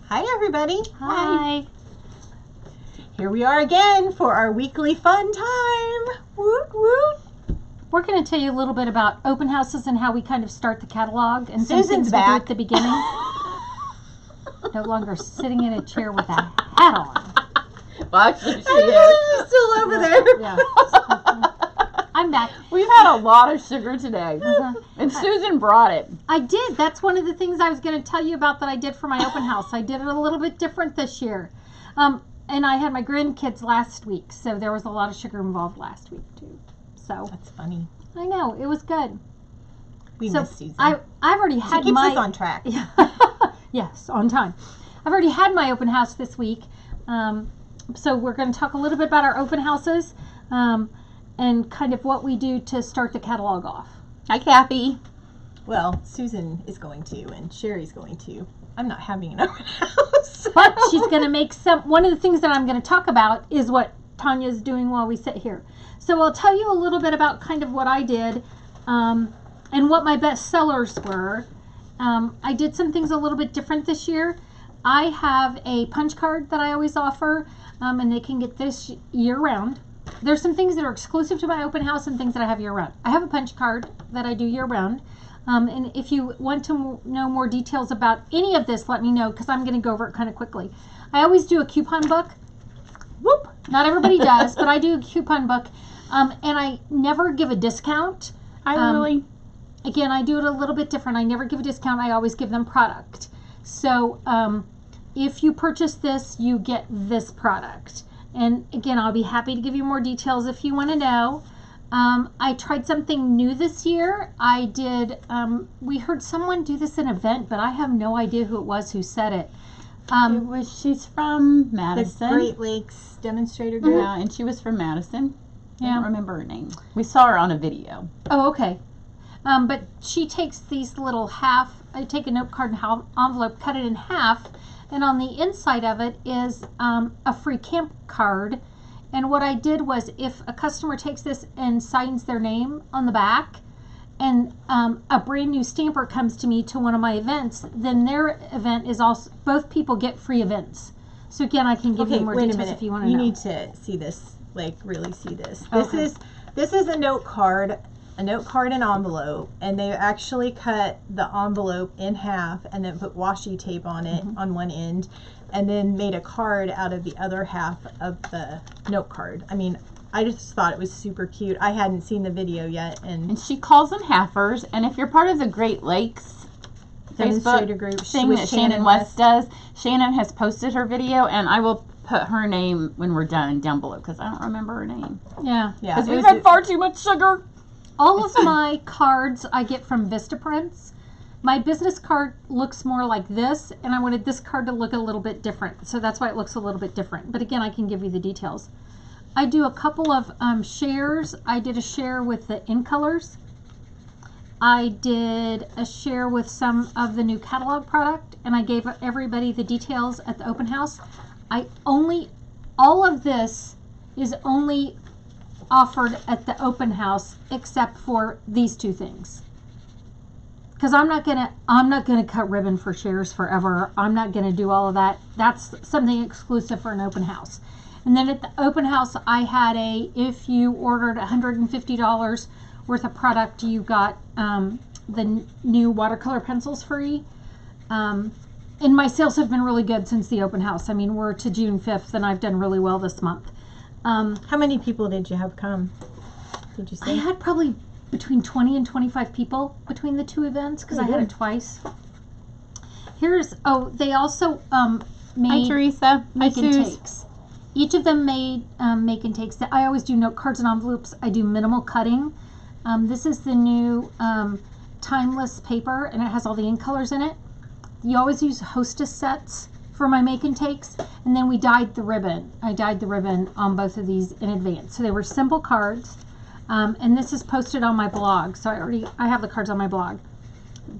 Hi, everybody. Hi. Here we are again for our weekly fun time. Woot woot. We're going to tell you a little bit about open houses and how we kind of start the catalog and some Susan's things back we do at the beginning. No longer sitting in a chair with a hat on. Well, actually, she She's still over there. Yeah. I'm back. We've had a lot of sugar today, and Susan brought it. I did. That's one of the things I was going to tell you about that I did for my open house. I did it a little bit different this year. And I had my grandkids last week, so there was a lot of sugar involved last week, too. So That's funny. I know. It was good. We miss Susan. I've already had She keeps my... us on track. Yes, on time. I've already had my open house this week. So we're going to talk a little bit about our open houses and kind of what we do to start the catalog off. Hi, Kathy. Well, Susan is going to, and Sherry's going to. I'm not having an open house. But she's going to make one of the things that I'm going to talk about is what Tanya's doing while we sit here. So I'll tell you a little bit about kind of what I did and what my best sellers were. I did some things a little bit different this year. I have a punch card that I always offer, and they can get this year-round. There's some things that are exclusive to my open house and things that I have year-round. I have a punch card that I do year-round. And if you want to know more details about any of this, let me know, because I'm going to go over it kind of quickly. I always do a coupon book. Whoop! Not everybody does, but I do a coupon book. And I never give a discount. Again, I do it a little bit different. I never give a discount. I always give them product. So if you purchase this, you get this product. And again, I'll be happy to give you more details if you want to know. I tried something new this year. I did, we heard someone do this in an event, but I have no idea who it was who said it. She's from Madison. The Great Lakes Demonstrator Group. Yeah, and she was from Madison. I Yeah. don't remember her name. We saw her on a video. Oh, okay. But she takes these little I take a note card and envelope, cut it in half, and on the inside of it is a free camp card. And what I did was, if a customer takes this and signs their name on the back, and a brand new stamper comes to me to one of my events, then their event is also, both people get free events. So again, I can give you more details if you want to know. You need to see this, like really see this. Okay. This is a note card and envelope, and they actually cut the envelope in half and then put washi tape on it on one end, and then made a card out of the other half of the note card. I mean, I just thought it was super cute. I hadn't seen the video yet, And she calls them halfers. And if you're part of the Great Lakes Demonstrator Facebook group thing with that Shannon West does, Shannon has posted her video, and I will put her name when we're done down below, because I don't remember her name. Yeah. Yeah, Because it we've was had far too much sugar. All of my cards I get from Vistaprints. My business card looks more like this, and I wanted this card to look a little bit different. So that's why it looks a little bit different. But again, I can give you the details. I do a couple of shares. I did a share with the in colors. I did a share with some of the new catalog product, and I gave everybody the details at the open house. All of this is only offered at the open house except for these two things. Because I'm not gonna cut ribbon for shares forever. I'm not gonna do all of that. That's something exclusive for an open house. And then at the open house, I had if you ordered $150 worth of product, you got the new watercolor pencils free. And my sales have been really good since the open house. I mean, we're to June 5th, and I've done really well this month. How many people did you have come? Did you say? I had probably between 20 and 25 people between the two events, because I had it twice. They also made Hi, Teresa. make Hi, and Suze. takes. Each of them made make and takes. I always do note cards and envelopes. I do minimal cutting. This is the new timeless paper, and it has all the ink colors in it. You always use hostess sets for my make and takes, and then we dyed the ribbon. I dyed the ribbon on both of these in advance. So they were simple cards, and this is posted on my blog. So I have the cards on my blog.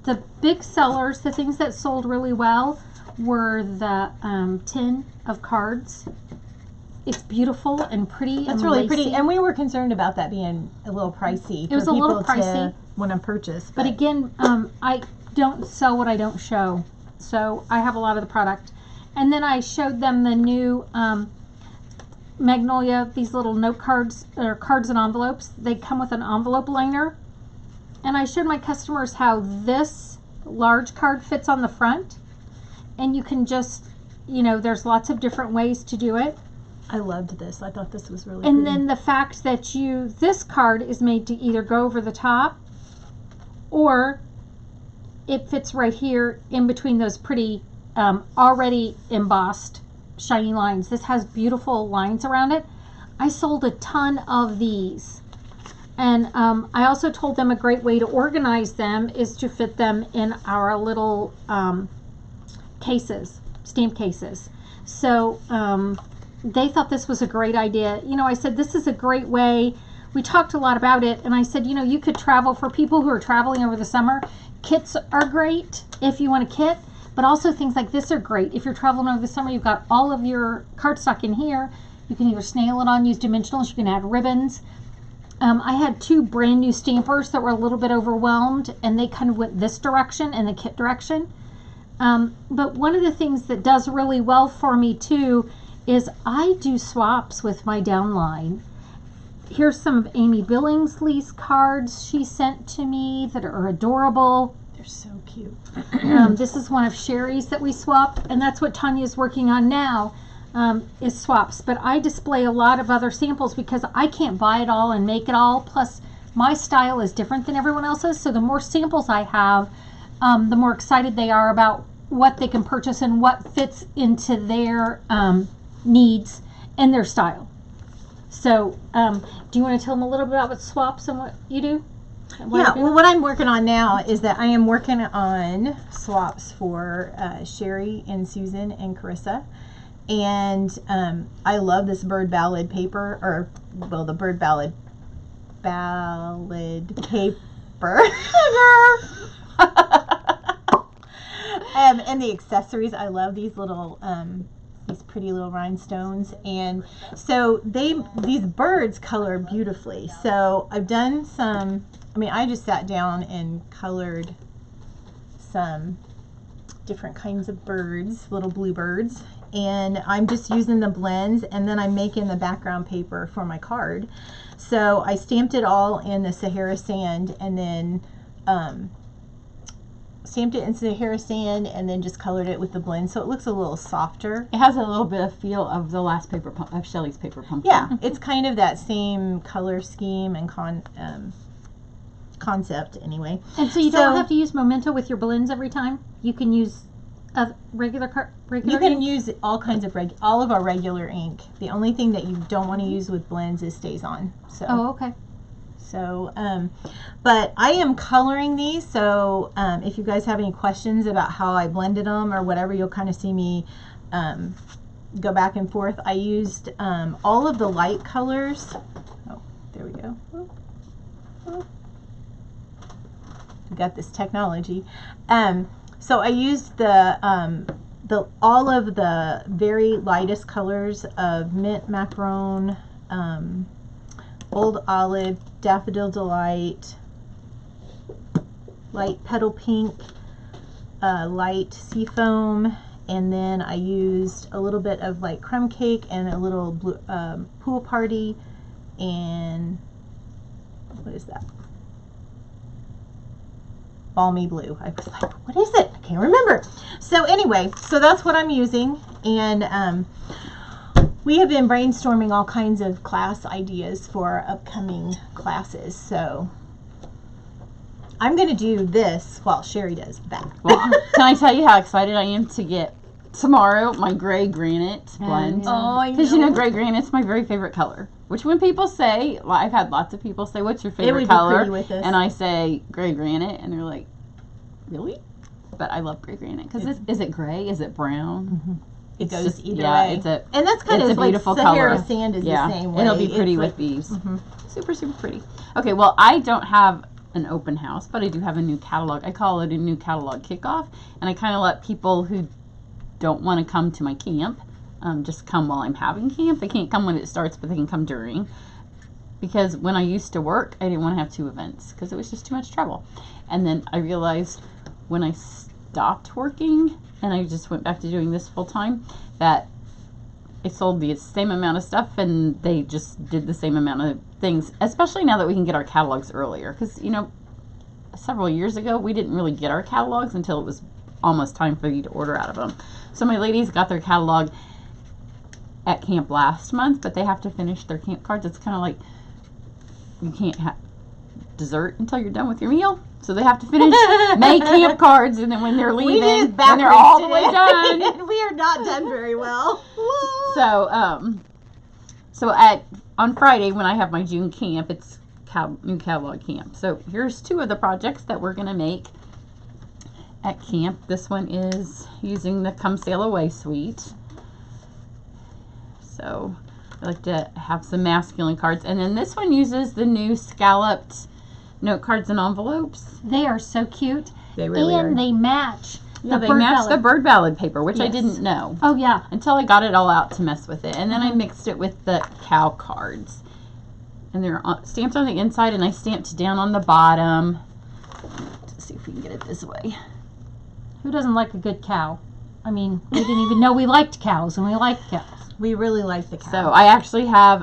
The big sellers, the things that sold really well, were the tin of cards. It's beautiful and pretty. That's and really lacy. pretty, and we were concerned about that being a little pricey. It was a little pricey. to want to purchase. But again, I don't sell what I don't show. So I have a lot of the product. And then I showed them the new Magnolia, these little note cards, or cards and envelopes. They come with an envelope liner. And I showed my customers how this large card fits on the front. And you can just, you know, there's lots of different ways to do it. I loved this. I thought this was really And pretty. then the fact that this card is made to either go over the top, or it fits right here in between those pretty already embossed shiny lines. This has beautiful lines around it. I sold a ton of these. And I also told them a great way to organize them is to fit them in our little cases, stamp cases. So they thought this was a great idea. You know, I said, this is a great way. We talked a lot about it, and I said, you know, you could travel for people who are traveling over the summer. Kits are great if you want a kit, but also things like this are great. If you're traveling over the summer, you've got all of your cardstock in here. You can either snail it on, use dimensionals, you can add ribbons. I had 2 brand new stampers that were a little bit overwhelmed, and they kind of went this direction and the kit direction. But one of the things that does really well for me too is I do swaps with my downline. Here's some of Amy Billingsley's cards she sent to me that are adorable. They're so cute. This is one of Sherry's that we swapped, and that's what Tanya's working on now, is swaps. But I display a lot of other samples because I can't buy it all and make it all. Plus, my style is different than everyone else's, so the more samples I have, the more excited they are about what they can purchase and what fits into their needs and their style. So, do you want to tell them a little bit about what swaps and what you do? Yeah, well, what I'm working on now is that I am working on swaps for Sherry and Susan and Carissa. And I love this Bird Ballad paper, or, well, the Bird Ballad paper. And the accessories. I love these little these pretty little rhinestones, and so these birds color beautifully. So I've done some, I mean, I just sat down and colored some different kinds of birds, little bluebirds, and I'm just using the blends, and then I'm making the background paper for my card. So I stamped it all in the Sahara sand, and then stamped it in Sahara sand, and then just colored it with the blend, so it looks a little softer. It has a little bit of feel of the last paper of Shelley's paper pumpkin. Yeah, it's kind of that same color scheme and concept anyway. And so you don't have to use Memento with your blends every time. You can use a regular You can ink? use all kinds of all of our regular ink. The only thing that you don't want to use with blends is stays on. So. Oh, okay. So, but I am coloring these, so if you guys have any questions about how I blended them or whatever, you'll kind of see me go back and forth. I used all of the light colors. Oh, there we go. We got this technology. So I used the all of the very lightest colors of mint macaron, Old Olive, Daffodil Delight, light petal pink, light seafoam, and then I used a little bit of like crumb cake and a little blue, pool party, and what is that? Balmy blue. I was like, what is it? I can't remember. So anyway, so that's what I'm using, and we have been brainstorming all kinds of class ideas for our upcoming classes. So I'm going to do this while Sherry does that. Well, can I tell you how excited I am to get tomorrow my gray granite blend? Oh, I know. Because you know, gray granite's my very favorite color. Which when people say, well, I've had lots of people say, what's your favorite color? Be pretty with this. And I say gray granite, and they're like, really? But I love gray granite because is it gray? Is it brown? Mm-hmm. It goes just, either yeah, way. It's a, and that's kind it's of a like beautiful Sahara color. sand is Yeah, the same way. it'll be pretty It's with like, these. Mm-hmm. Super, super pretty. Okay, well, I don't have an open house, but I do have a new catalog. I call it a new catalog kickoff, and I kind of let people who don't want to come to my camp just come while I'm having camp. They can't come when it starts, but they can come during. Because when I used to work, I didn't want to have 2 events because it was just too much trouble. And then I realized when I stopped working and I just went back to doing this full time, that I sold the same amount of stuff and they just did the same amount of things, especially now that we can get our catalogs earlier. Because, you know, several years ago, we didn't really get our catalogs until it was almost time for you to order out of them. So my ladies got their catalog at camp last month, but they have to finish their camp cards. It's kind of like you can't have dessert until you're done with your meal. So they have to finish make camp cards, and then when they're leaving, then they're all the way done. And we are not done very well. So on Friday when I have my June camp, it's new catalog camp. So here's two of the projects that we're gonna make at camp. This one is using the Come Sail Away suite. So I like to have some masculine cards, and then this one uses the new scalloped note cards and envelopes. They are so cute. They really are. And they match. Yeah, they match the bird ballad paper, which I didn't know. Oh yeah. Until I got it all out to mess with it, and then I mixed it with the cow cards, and they're stamped on the inside, and I stamped down on the bottom. Let's see if we can get it this way. Who doesn't like a good cow? I mean, we didn't even know we liked cows, and we like cows. We really like the cow. So I actually have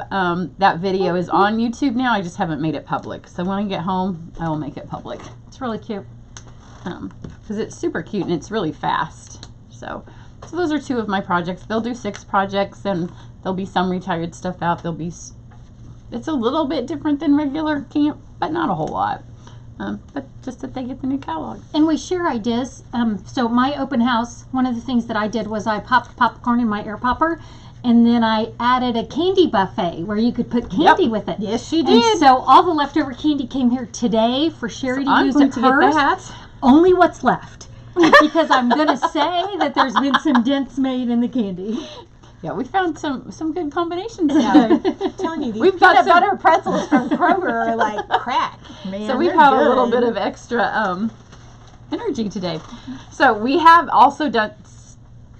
that video is on YouTube now. I just haven't made it public. So when I get home, I will make it public. It's really cute. Because it's super cute and it's really fast. So those are two of my projects. They'll do 6 projects, and there'll be some retired stuff out. It's a little bit different than regular camp, but not a whole lot. But just that they get the new catalog. And we share ideas. So my open house, one of the things that I did was I popped popcorn in my air popper, and then I added a candy buffet where you could put candy with it. Yes, she did. And so all the leftover candy came here today for Sherry to use at hers. That. Only what's left. Because I'm going to say that there's been some dents made in the candy. Yeah, we found some good combinations now. I'm telling you, these We've got peanut butter pretzels from Kroger are like crack. Man, so we've they're had good. a little bit of extra energy today. So we have also done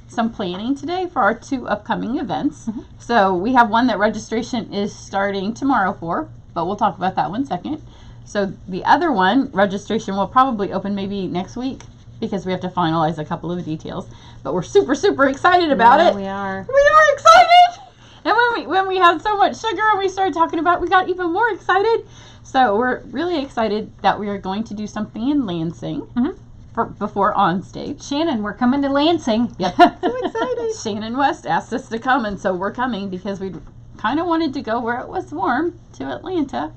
some planning today for our 2 upcoming events. So we have one that registration is starting tomorrow for, but we'll talk about that one second. So the other one, registration will probably open maybe next week because we have to finalize a couple of details. But we're super, super excited about it. We are. We are excited! And when we had so much sugar and we started talking about it, we got even more excited. So we're really excited that we are going to do something in Lansing before on stage. Shannon, we're coming to Lansing. Yep. So excited. Shannon West asked us to come, and so we're coming because we kind of wanted to go where it was warm to Atlanta.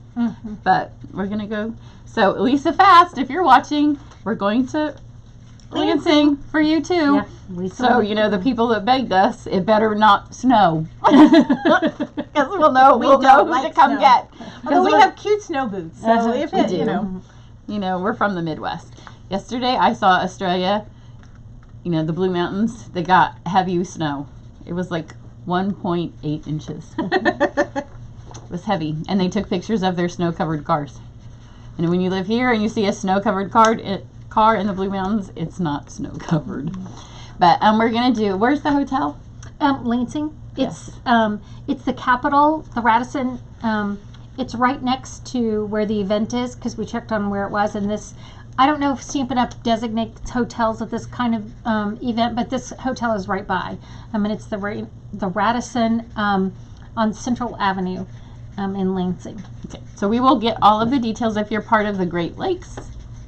But we're going to go. So Lisa Fast, if you're watching, we're going to Lansing for you too. Yeah, Lisa. So, you know, the people that begged us, it better not snow. Because we'll know who to come snow. get. Although we have cute snow boots, so if We it, do. You know, we're from the Midwest. Yesterday I saw Australia, you know, the Blue Mountains, they got heavy snow. It was like 1.8 inches. It was heavy. And they took pictures of their snow-covered cars. And when you live here and you see a snow-covered car in the Blue Mountains, it's not snow-covered. But we're going to do, where's the hotel? Lansing. Yes. It's the Capitol, the Radisson. It's right next to where the event is because we checked on where it was. And this, I don't know if Stampin' Up! Designates hotels at this kind of event, but this hotel is right by. And it's the Radisson on Central Avenue in Lansing. Okay, so we will get all of the details if you're part of the Great Lakes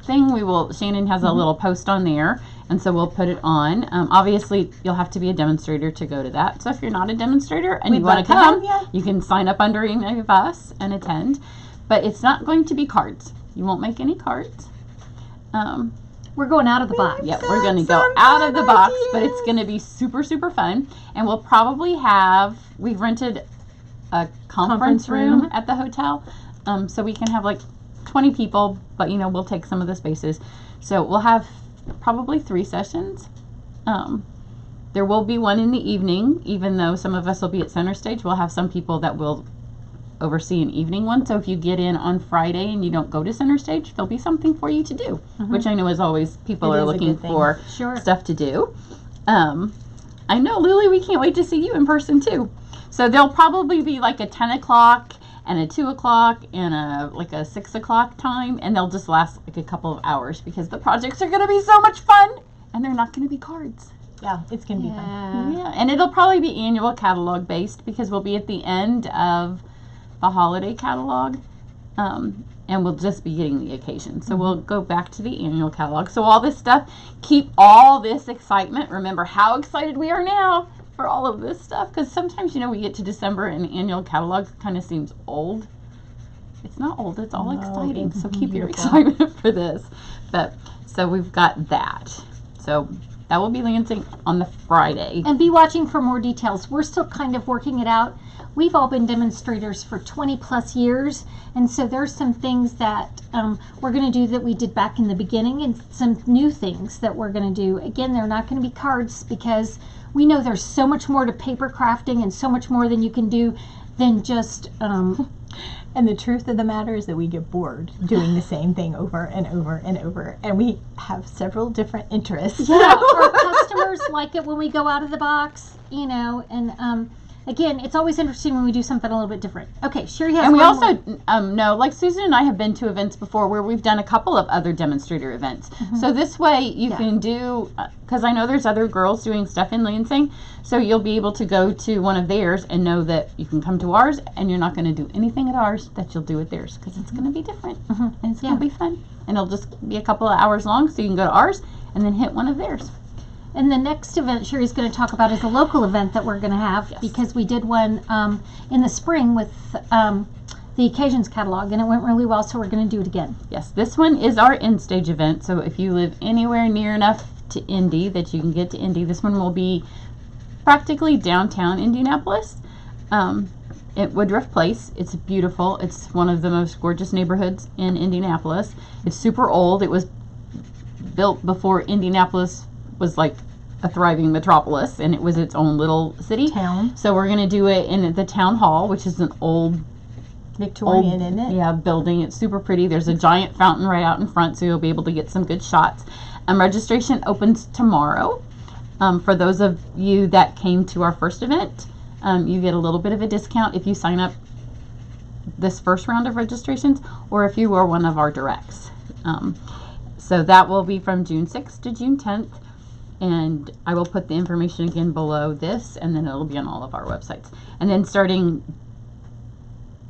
thing. Shannon has a little post on there, and so we'll put it on. Obviously, you'll have to be a demonstrator to go to that. So if you're not a demonstrator and you want to come, you can sign up under any of us and attend. But it's not going to be cards. You won't make any cards. We're going out of the box. Yeah, we're going to go out of the box, but it's going to be super, super fun. And we'll probably we've rented a conference room at the hotel, so we can have like 20 people, but you know, we'll take some of the spaces. So we'll have probably 3 sessions. There will be one in the evening, even though some of us will be at center stage. We'll have some people that will oversee an evening one. So if you get in on Friday and you don't go to center stage, there'll be something for you to do, which I know is always people are looking for stuff to do. I know, Lily, we can't wait to see you in person too. So there'll probably be like a 10 o'clock and a 2 o'clock and a 6 o'clock time, and they'll just last like a couple of hours because the projects are going to be so much fun and they're not going to be cards. Yeah, it's going to be fun. Yeah, and it'll probably be annual catalog based because we'll be at the end of the holiday catalog, and we'll just be getting the occasion. So we'll go back to the annual catalog. So all this stuff, keep all this excitement. Remember how excited we are now for all of this stuff, because sometimes, you know, we get to December and the annual catalog kind of seems old. It's not old, it's all exciting. So keep your excitement for this. But so we've got that. So that will be launching on the Friday. And be watching for more details. We're still kind of working it out. We've all been demonstrators for 20 plus years, and so there's some things that we're going to do that we did back in the beginning, and some new things that we're going to do. Again, they're not going to be cards because we know there's so much more to paper crafting and so much more than you can do than just and the truth of the matter is that we get bored doing the same thing over and over and over, and we have several different interests. Yeah, our customers like it when we go out of the box, you know, and again, it's always interesting when we do something a little bit different. Okay, Sherry has And we one also more. know, like Susan and I have been to events before where we've done a couple of other demonstrator events. So this way you can do, because I know there's other girls doing stuff in Lansing, so you'll be able to go to one of theirs and know that you can come to ours and you're not going to do anything at ours that you'll do at theirs, because it's going to be different and it's going to be fun. And it'll just be a couple of hours long, so you can go to ours and then hit one of theirs. And the next event Sherry's going to talk about is a local event that we're going to have because we did one in the spring with the Occasions catalog, and it went really well, so we're going to do it again. Yes, this one is our end stage event, so if you live anywhere near enough to Indy that you can get to Indy, this one will be practically downtown Indianapolis at Woodruff Place. It's beautiful. It's one of the most gorgeous neighborhoods in Indianapolis. It's super old. It was built before Indianapolis was like a thriving metropolis, and it was its own little city Town. So we're going to do it in the town hall, which is an old Victorian, isn't it? Yeah, building. It's super pretty. There's a giant fountain right out in front, so you'll be able to get some good shots. Registration opens tomorrow. For those of you that came to our first event, you get a little bit of a discount if you sign up this first round of registrations, or if you are one of our directs. So that will be from June 6th to June 10th. And I will put the information again below this, and then it'll be on all of our websites. And then starting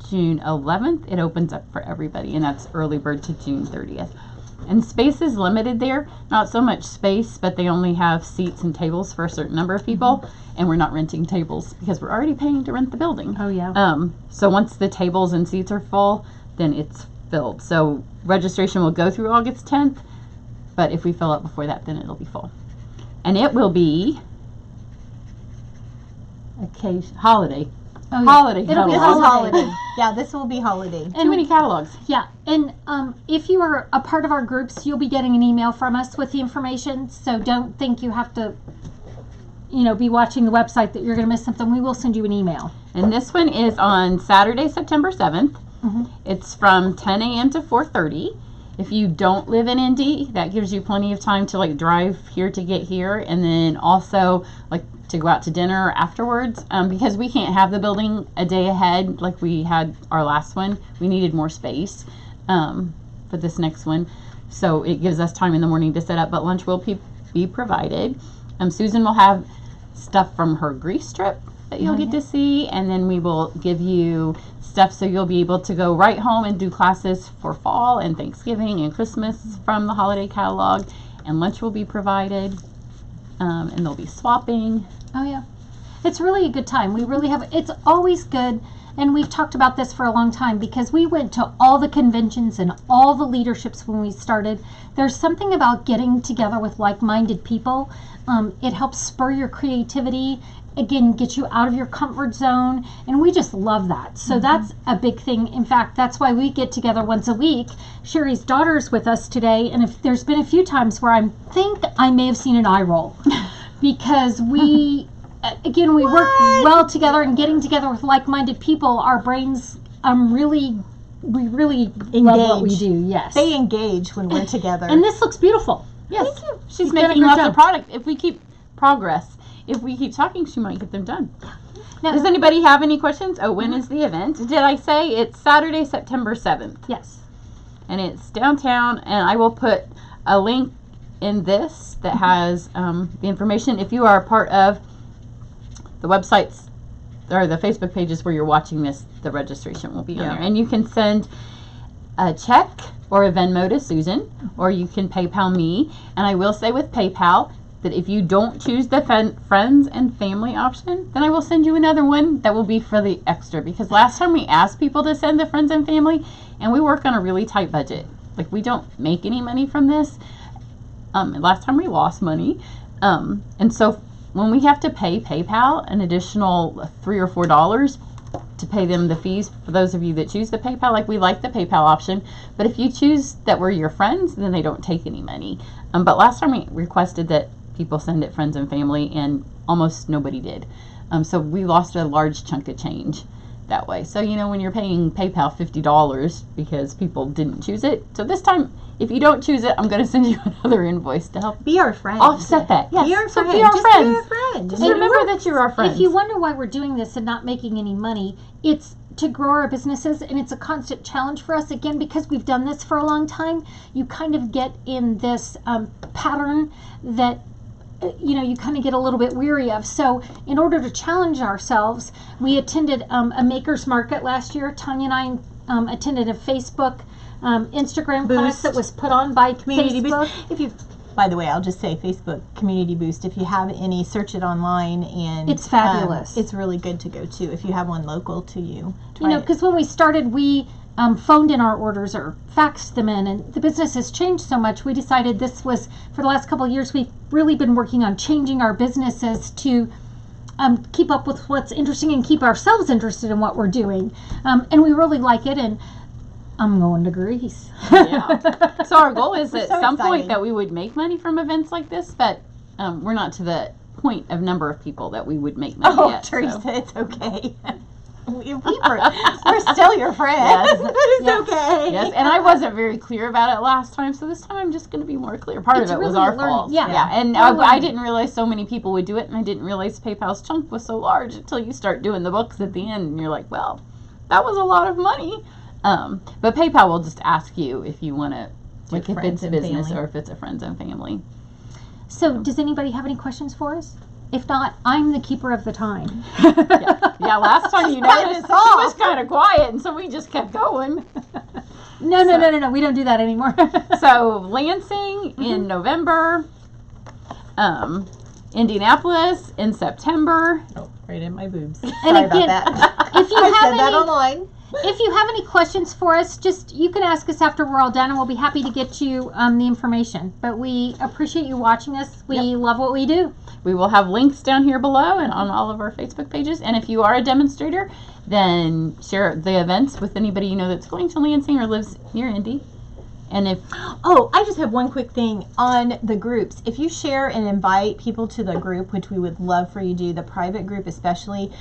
June 11th, it opens up for everybody, and that's early bird to June 30th. And space is limited there. Not so much space, but they only have seats and tables for a certain number of people, and we're not renting tables because we're already paying to rent the building. Oh, yeah. So once the tables and seats are full, then it's filled. So registration will go through August 10th, but if we fill up before that, then it'll be full. And it will be holiday. Oh, yeah. Holiday. It'll be catalog. holiday. Yeah, this will be holiday. Too many catalogs. Yeah, and if you are a part of our groups, you'll be getting an email from us with the information. So don't think you have to, you know, be watching the website that you're going to miss something. We will send you an email. And this one is on Saturday, September 7th. It's from 10 a.m. to 4:30. If you don't live in Indy, that gives you plenty of time to like drive here to get here, and then also like to go out to dinner afterwards, because we can't have the building a day ahead like we had our last one. We needed more space for this next one, so it gives us time in the morning to set up, but lunch will be provided. Susan will have stuff from her grease trip that you'll get to see, and then we will give you stuff so you'll be able to go right home and do classes for fall and Thanksgiving and Christmas from the holiday catalog, and lunch will be provided, and they'll be swapping. Oh, yeah. It's really a good time. We really have, it's always good, and we've talked about this for a long time because we went to all the conventions and all the leaderships when we started. There's something about getting together with like-minded people. It helps spur your creativity, again, get you out of your comfort zone, and we just love that. So that's a big thing. In fact, that's why we get together once a week. Sherry's daughter's with us today, and if there's been a few times where I think I may have seen an eye roll because we again, we work well together, and getting together with like-minded people, our brains we really love what we do. Yes, They engage when we're together. and this looks beautiful. Yes, Thank you. she's You've done a making great lots of job. product. If we keep If we keep talking, she might get them done. Now, Does anybody have any questions? Oh, when is the event? Did I say it's Saturday, September 7th? yes. And it's downtown, and I will put a link in this that has the information. If you are a part of the websites or the Facebook pages where you're watching this, the registration will be on there. And you can send a check or a Venmo to Susan, or you can PayPal me. And I will say with PayPal that if you don't choose the friends and family option, then I will send you another one that will be for the extra. Because last time we asked people to send the friends and family, and we work on a really tight budget. Like, we don't make any money from this. Last time we lost money. And so when we have to pay PayPal an additional $3 or $4 to pay them the fees, for those of you that choose the PayPal, like, we like the PayPal option, but if you choose that we're your friends, then they don't take any money. But last time we requested that people send it friends and family, and almost nobody did. So we lost a large chunk of change that way. So, you know, when you're paying PayPal $50 because people didn't choose it, so this time, if you don't choose it, I'm going to send you another invoice to help Be our friend. offset that. Yes. Be our So friend. be our Just friends. be our friend. Just remember that you're our friends. If you wonder why we're doing this and not making any money, it's to grow our businesses, and it's a constant challenge for us. Again, because we've done this for a long time, you kind of get in this pattern that you kind of get a little bit weary of. So in order to challenge ourselves, we attended a maker's market last year. Tanya and I attended a Facebook Instagram class that was put on by Community Facebook. Boost. If you, by the way, I'll just say Facebook Community Boost. If you have any, search it online, and It's fabulous. It's really good to go to if you have one local to you. You know, because when we started, we phoned in our orders or faxed them in, and the business has changed so much. We decided this was, for the last couple of years, we've really been working on changing our businesses to keep up with what's interesting and keep ourselves interested in what we're doing. And we really like it, and I'm going to Greece. Yeah. So our goal is at so some point excited. that we would make money from events like this, but we're not to the point of number of people that we would make money yet. Teresa, so. it's okay. We're still your friends. Yes. It's Yes. okay. Yes, and I wasn't very clear about it last time, so this time I'm just going to be more clear. Part It's of it was really our learning. fault. Yeah. And We're I learning. didn't realize so many people would do it, and I didn't realize PayPal's chunk was so large until you start doing the books at the end, and you're like, well, that was a lot of money. But PayPal will just ask you if you want to, like, if friends it's a and business family. or if it's a friends and family. So does anybody have any questions for us? If not, I'm the keeper of the time. Yeah, last time you Cut noticed, us he off. was kind of quiet, and so we just kept going. No. We don't do that anymore. So Lansing in November, Indianapolis in September. Oh, right in my boobs. And Sorry again, about that. if you I have said that any- online. If you have any questions for us, you can ask us after we're all done, and we'll be happy to get you the information. But we appreciate you watching us. We love what we do. We will have links down here below and on all of our Facebook pages. And if you are a demonstrator, then share the events with anybody you know that's going to Lansing or lives near Indy. And if Oh, I just have one quick thing on the groups. If you share and invite people to the group, which we would love for you to do, the private group especially,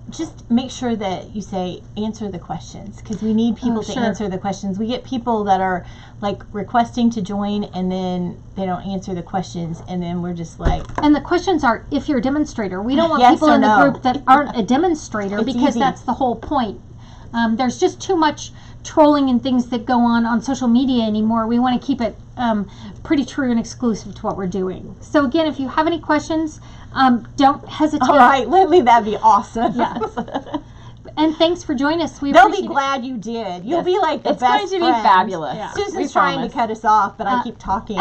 just make sure that you say, answer the questions, because we need people to sure. answer the questions. We get people that are like requesting to join, and then they don't answer the questions, and then we're just like, And the questions are, if you're a demonstrator. We don't want Yes people or in the no. group that aren't a demonstrator, It's because easy. that's the whole point. There's just too much trolling and things that go on social media anymore. We want to keep it pretty true and exclusive to what we're doing. So again, if you have any questions, don't hesitate. all right, Lily, that'd be awesome. Yeah. And thanks for joining us. We They'll be appreciate it. glad you did. You'll Yes. be like the It's best going to be friend. fabulous. Yeah. Susan's We trying promise. to cut us off, but I keep talking.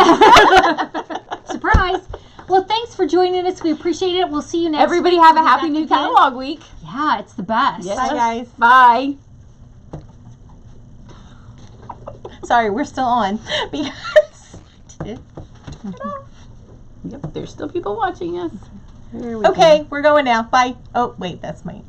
Surprise. Well, thanks for joining us. We appreciate it. We'll see you next everybody week. have a We'll be happy back new again. catalog week. Yeah, it's the best. Yes. Bye, guys. Bye. Sorry, we're still on because Yep, there's still people watching us. okay, we're going now. Bye. Oh, wait, that's my